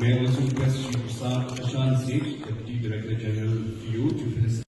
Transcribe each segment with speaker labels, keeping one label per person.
Speaker 1: May I also request Prashant Singh, Deputy Director General FIU, to finish.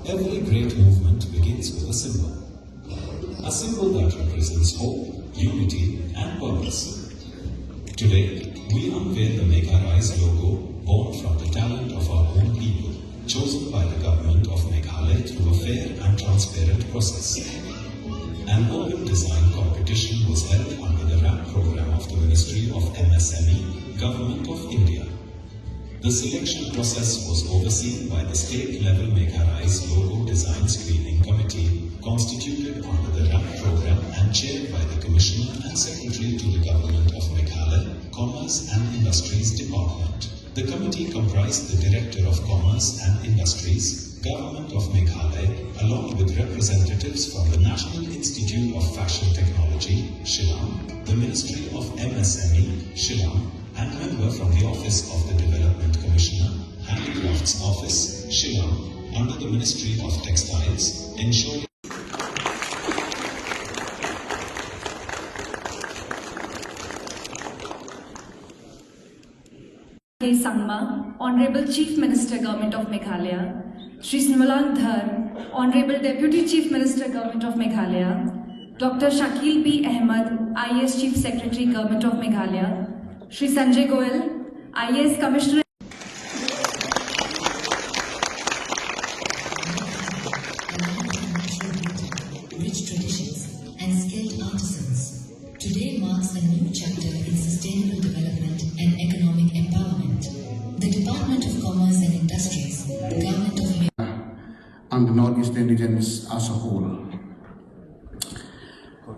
Speaker 2: Every great movement begins with a symbol that represents hope, unity and purpose. Today, we unveil the Meghalaya logo born from the talent of our own people, chosen by the government of Meghalaya through a fair and transparent process. An open design competition was held under the RAP program of the Ministry of MSME, Government of India. The selection process was overseen by the state-level Meghalaya logo design screening committee, constituted under the RAP program and chaired by the Commissioner and Secretary to the Government of Meghalaya, Commerce and Industries Department. The committee comprised the Director of Commerce and Industries, Government of Meghalaya, along with representatives from the National Institute of Fashion Technology, Shillong, the Ministry of MSME, Shillong, and member from the Office of the Development Commissioner, Handicrafts Office, Shillong, under the Ministry of Textiles, ensuring
Speaker 3: Sangma, Honorable Chief Minister, Government of Meghalaya, Shri Snimalan Dhar, Honorable Deputy Chief Minister, Government of Meghalaya, Dr. Shakil B. Ahmed, IAS Chief Secretary, Government of Meghalaya, Shri Sanjay Goel, IAS Commissioner.
Speaker 4: Rich traditions and skilled artisans. Today marks a new chapter in sustainable development and economic empowerment. The Department of Commerce and Industries, the Government of
Speaker 5: and the Northeastern regions as a whole.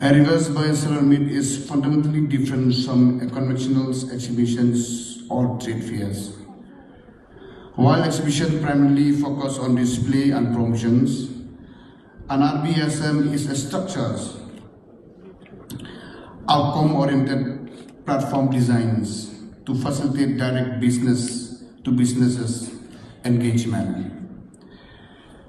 Speaker 5: A reverse bilateral meet is fundamentally different from conventional exhibitions or trade fairs. While exhibitions primarily focus on display and promotions, an RBSM is a structured, outcome-oriented platform designs to facilitate direct business-to-businesses engagement.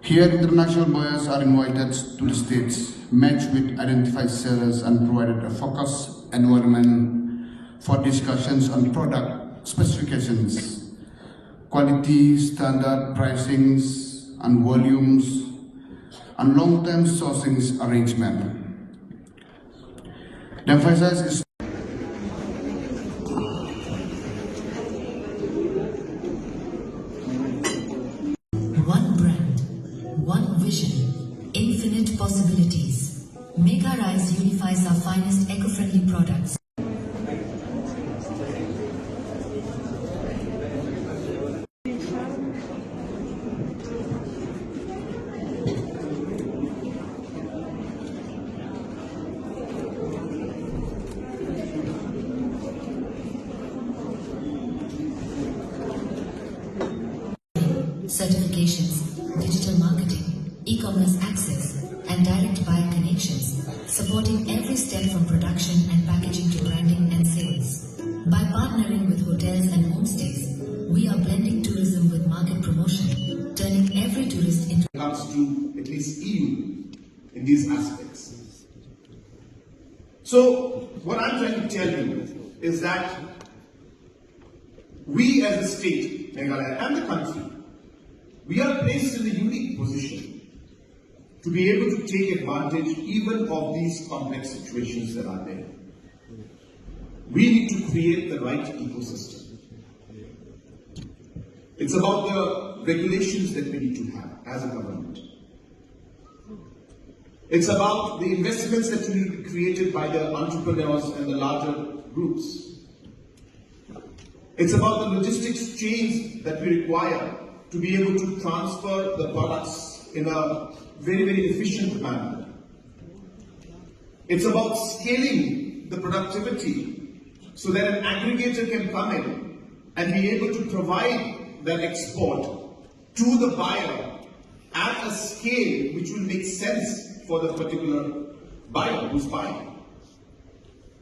Speaker 5: Here, international buyers are invited to the states, matched with identified sellers and provided a focused environment for discussions on product specifications, quality, standard pricings and volumes, and long-term sourcing arrangement. The emphasis is
Speaker 4: one brand, one vision, infinite possibilities. Meghalaya unifies our finest eco-friendly products. Certifications, digital marketing, e-commerce access, and direct buyer connections, supporting every step from production and packaging to branding and sales. By partnering with hotels and homestays, we are blending tourism with market promotion, turning every tourist into
Speaker 6: comes to at least EU in these aspects. So what I'm trying to tell you is that we as a state, Meghalaya, and the country, we are placed in a unique position to be able to take advantage even of these complex situations that are there. We need to create the right ecosystem. It's about the regulations that we need to have as a government. It's about the investments that need to be created by the entrepreneurs and the larger groups. It's about the logistics chains that we require to be able to transfer the products in a very, very efficient manner. It's about scaling the productivity so that an aggregator can come in and be able to provide that export to the buyer at a scale which will make sense for the particular buyer who's buying.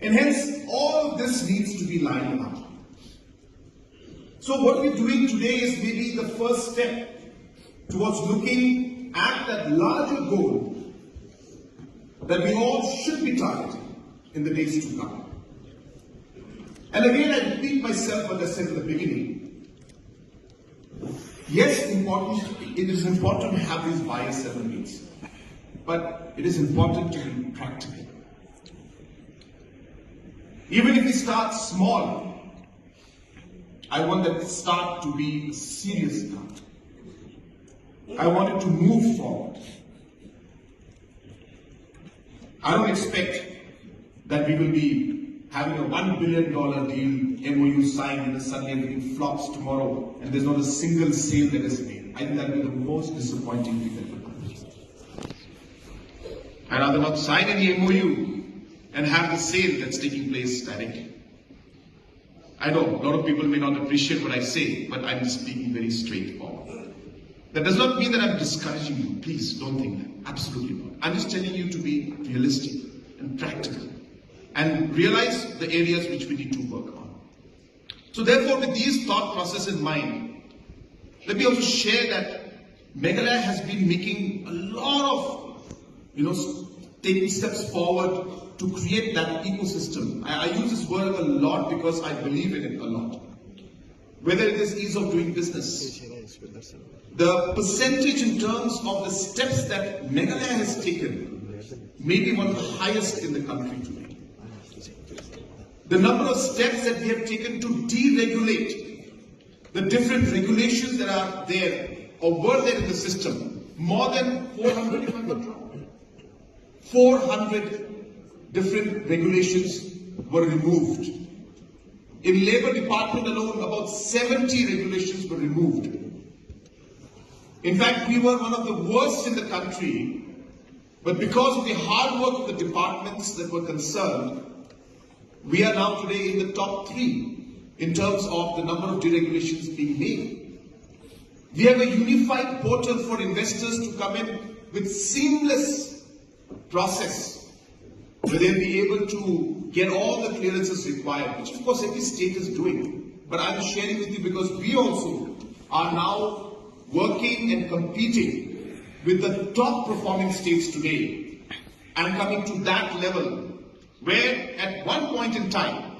Speaker 6: And hence, all this needs to be lined up. So what we're doing today is maybe the first step towards looking at that larger goal that we all should be targeting in the days to come. And again, I repeat myself what I said in the beginning. Yes, it is important to have these buyer-seller meets, but it is important to be practical. Even if we start small, I want that start to be a serious start. I want it to move forward. I don't expect that we will be having a $1 billion deal, MOU signed, and then suddenly everything flops tomorrow and there's not a single sale that is made. I think that will be the most disappointing thing that will happen. I'd rather not sign any MOU and have the sale that's taking place directly. I know a lot of people may not appreciate what I say, but I'm just speaking very straightforward. That does not mean that I'm discouraging you. Please don't think that. Absolutely not. I'm just telling you to be realistic and practical and realize the areas which we need to work on. So therefore, with these thought processes in mind, let me also share that Meghalaya has been making a lot of, taking steps forward to create that ecosystem. I use this word a lot because I believe in it a lot. Whether it is ease of doing business, the percentage in terms of the steps that Meghalaya has taken may be one of the highest in the country today. The number of steps that we have taken to deregulate the different regulations that are there or were there in the system, more than 400, if I'm not wrong, 400 different regulations were removed. In Labour Department alone, about 70 regulations were removed. In fact, we were one of the worst in the country, but because of the hard work of the departments that were concerned, we are now today in the top 3 in terms of the number of deregulations being made. We have a unified portal for investors to come in with seamless process, where they'll be able to get all the clearances required, which of course every state is doing. But I'm sharing with you because we also are now working and competing with the top performing states today and coming to that level where at one point in time,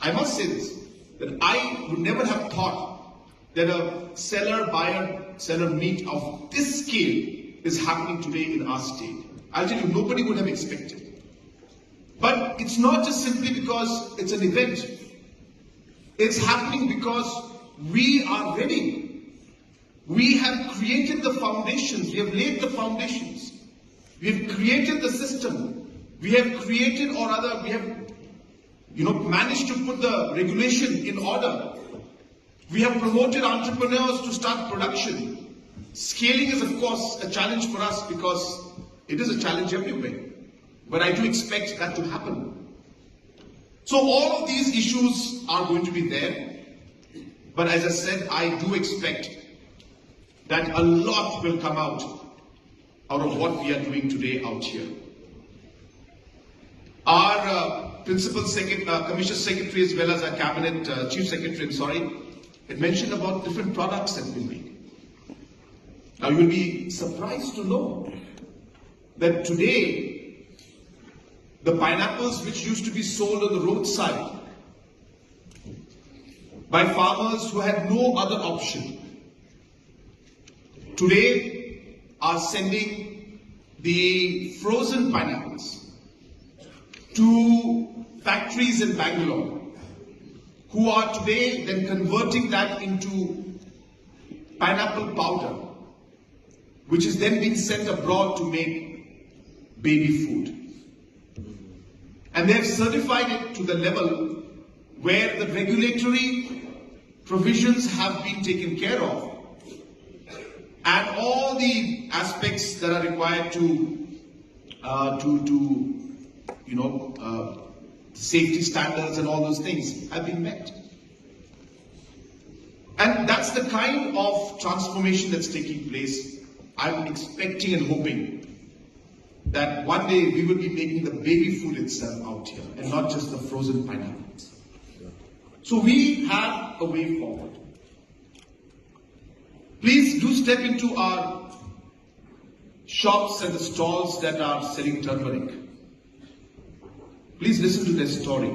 Speaker 6: I must say this, that I would never have thought that a seller-buyer-seller meet of this scale is happening today in our state. I'll tell you, nobody would have expected. But it's not just simply because it's an event. It's happening because we are ready. We have created the foundations. We have laid the foundations. We have created the system. We have created, or rather, we have, managed to put the regulation in order. We have promoted entrepreneurs to start production. Scaling is, of course, a challenge for us because it is a challenge everywhere. But I do expect that to happen. So all of these issues are going to be there. But as I said, I do expect that a lot will come out of what we are doing today out here. Our Principal Commissioner Secretary as well as our Cabinet Chief Secretary, had mentioned about different products that we make. Now you will be surprised to know that today, the pineapples which used to be sold on the roadside by farmers who had no other option, today are sending the frozen pineapples to factories in Bangalore, who are today then converting that into pineapple powder, which is then being sent abroad to make baby food. And they have certified it to the level where the regulatory provisions have been taken care of, and all the aspects that are required to safety standards and all those things have been met. And that's the kind of transformation that's taking place. I'm expecting and hoping that one day we will be making the baby food itself out here and not just the frozen pineapples. So we have a way forward. Please do step into our shops and the stalls that are selling turmeric. Please listen to their story.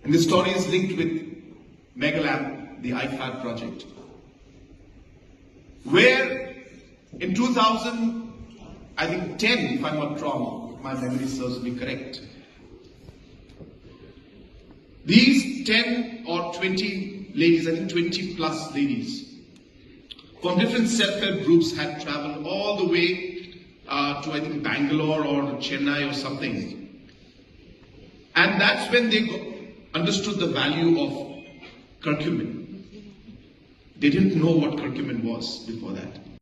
Speaker 6: And this story is linked with Meghalaya, the IFAD project, where in 2010, if I'm not wrong, if my memory serves me correct, these 10 or 20 ladies, I think 20 plus ladies, from different self-help groups had traveled all the way to, I think, Bangalore or Chennai or something. And that's when they understood the value of curcumin. They didn't know what curcumin was before that.